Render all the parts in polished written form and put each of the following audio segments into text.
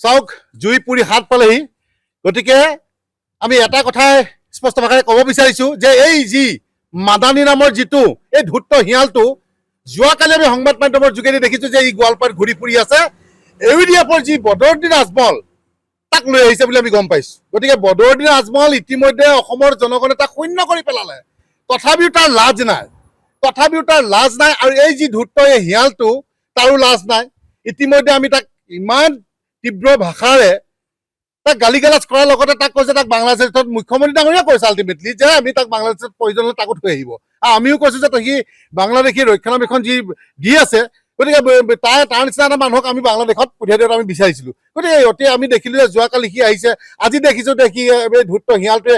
চাওক জুই পুৰি হাত পালেহি গতিকে আমি এটা কথাই স্পষ্ট ভাষাৰে ক'ব বিচাৰিছোঁ যে এই যি মাদানী নামৰ যিটো এই ধূৰ্ত শিয়ালটো যোৱাকালি আমি সংবাদ মাধ্যমৰ যোগেদি দেখিছোঁ যে ই গোৱালপাৰাত ঘূৰি ফুৰি আছে AUDFৰ যি বদৰুদ্দিন আজমল তাক লৈ আহিছে বুলি আমি গম পাইছোঁ গতিকে বদৰুদ্দিন আজমল ইতিমধ্যে অসমৰ জনগণে তাক শূন্য কৰি পেলালে তথাপিও তাৰ লাজ নাই আৰু এই যি ধূৰ্ত এই শিয়ালটো তাৰো লাজ নাই ইতিমধ্যে আমি তাক ইমান তীব্ৰ ভাষাৰে তাক গালি গালাজ কৰাৰ লগতে তাক কৈছে তাক বাংলাদেশত মুখ্যমন্ত্ৰী ডাঙৰীয়া কৈছে আল্টিমেটলি যে আমি তাক বাংলাদেশত প্ৰয়োজন হ'লে তাকো থৈ আহিব আৰু আমিও কৈছোঁ যে সি বাংলাদেশী ৰক্ষণাবেক্ষণ যি দি আছে গতিকে তাৰ নিচিনা এটা মানুহক আমি বাংলাদেশত পঠিয়াই দিয়াটো আমি বিচাৰিছিলোঁ গতিকে অতি আমি দেখিলোঁ যে যোৱাকালি সি আহিছে আজি দেখিছোঁ যে সি এই ধূৰ্ত শিয়ালটোৱে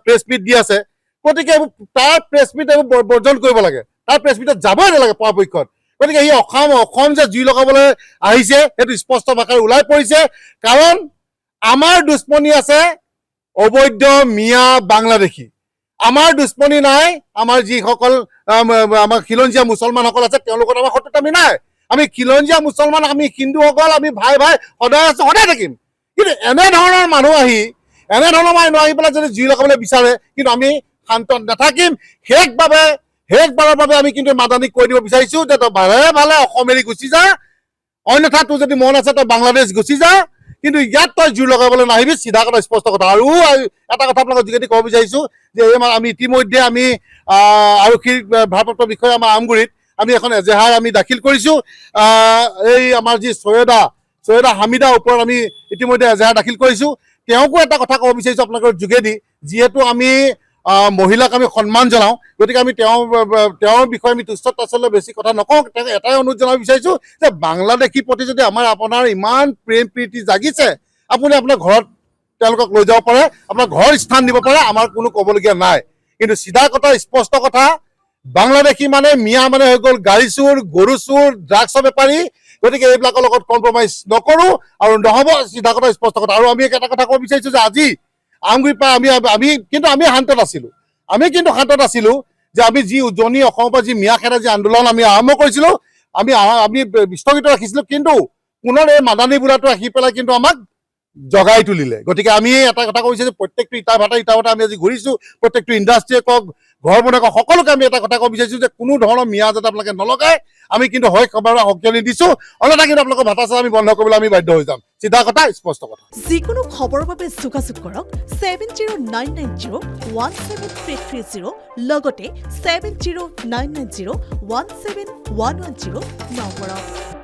প্ৰেছ মিট দি আছে গতিকে তাৰ প্ৰেছ মিট এইবোৰ বৰ্জন কৰিব লাগে তাৰ প্ৰেছ মিটত যাবই নালাগে পৰাপক্ষত গতিকে সি অসম যে জুই লগাবলৈ আহিছে সেইটো স্পষ্ট ভাষাৰে ওলাই পৰিছে কাৰণ আমাৰ দুশ্মনী আছে অবৈধ মিয়া বাংলাদেশী আমাৰ দুশ্মনী নাই আমাৰ যিসকল আমাৰ খিলঞ্জীয়া মুছলমানসকল আছে তেওঁলোকৰ আমাৰ শত্ৰুতা আমি নাই আমি খিলঞ্জীয়া মুছলমান আমি হিন্দুসকল আমি ভাই সদায় আছোঁ সদায় থাকিম কিন্তু এনেধৰণৰ মানুহ আহি পেলাই যদি জুই লগাবলৈ বিচাৰে কিন্তু আমি শান্ত নাথাকিম শেষবাৰৰ বাবে আমি কিন্তু মাদানীক কৈ দিব বিচাৰিছোঁ যে তই ভালে অসম এৰি গুচি যা অন্যথা তোৰ যদি মন আছে তই বাংলাদেশ গুচি যা কিন্তু ইয়াত তই জুই লগাবলৈ নাহিবি চিধা কথা স্পষ্ট কথা আৰু এটা কথা আপোনালোকৰ যোগেদি ক'ব বিচাৰিছোঁ যে আমি ইতিমধ্যে আমি আৰক্ষীৰ ভাৰপ্ৰাপ্ত বিষয়া আমাৰ আমগুৰিত আমি এখন এজেহাৰ আমি দাখিল কৰিছোঁ এই আমাৰ যি চৈয়দা হামিদাৰ ওপৰত আমি ইতিমধ্যে এজেহাৰ দাখিল কৰিছোঁ তেওঁকো এটা কথা ক'ব বিচাৰিছোঁ আপোনালোকৰ যোগেদি যিহেতু আমি মহিলাক আমি সন্মান জনাওঁ গতিকে আমি তেওঁৰ বিষয়ে আমি তুচ্ছ তাচ্ছিল্য বেছি কথা নকওঁ তেওঁক এটাই অনুৰোধ জনাব বিচাৰিছোঁ যে বাংলাদেশীৰ প্ৰতি যদি আপোনাৰ ইমান প্ৰেম প্ৰীতি জাগিছে আপুনি আপোনাৰ ঘৰত তেওঁলোকক লৈ যাব পাৰে আপোনাৰ ঘৰ স্থান দিব পাৰে আমাৰ কোনো ক'বলগীয়া নাই কিন্তু চিধা কথা স্পষ্ট কথা বাংলাদেশী মানে মিয়া মানে হৈ গ'ল গাড়ী চোৰ গৰু চোৰ ড্ৰাগছৰ বেপাৰী গতিকে এইবিলাকৰ লগত কম্প্ৰমাইজ নকৰোঁ আৰু নহ'ব চিধা কথা স্পষ্ট কথা আৰু আমি এটা কথা ক'ব বিচাৰিছোঁ যে আজি আমগুৰিৰ পৰা আমি শান্তত আছিলোঁ যে আমি যি উজনি অসমৰ পৰা যি মিয়া খেদা যি আন্দোলন আমি আৰম্ভ কৰিছিলোঁ আমি স্থগিত ৰাখিছিলোঁ কিন্তু পুনৰ এই মাদানী বোলাটো আহি পেলাই কিন্তু আমাক জগাই তুলিলে গতিকে আমি এটা কথা কৈছোঁ যে প্ৰত্যেকটো ইটা ভাটা আমি আজি ঘূৰিছোঁ প্ৰত্যেকটো ইণ্ডাষ্ট্ৰীয়ে কওক ঘৰ বনাই কওক সকলোকে আমি এটা কথা ক'ব বিচাৰিছোঁ যে কোনো ধৰণৰ মিয়া যাতে আপোনালোকে নলগায় আমি কিন্তু হয় খবৰ সকিয়ানি দিছোঁ অন্যথা কিন্তু আপোনালোকৰ ভাতা চাতা আমি বন্ধ কৰিবলৈ আমি বাধ্য হৈ যাম চিধা কথা স্পষ্ট কথা যিকোনো খবৰৰ বাবে যোগাযোগ কৰক 7099017330 লগতে 7099017110 নম্বৰত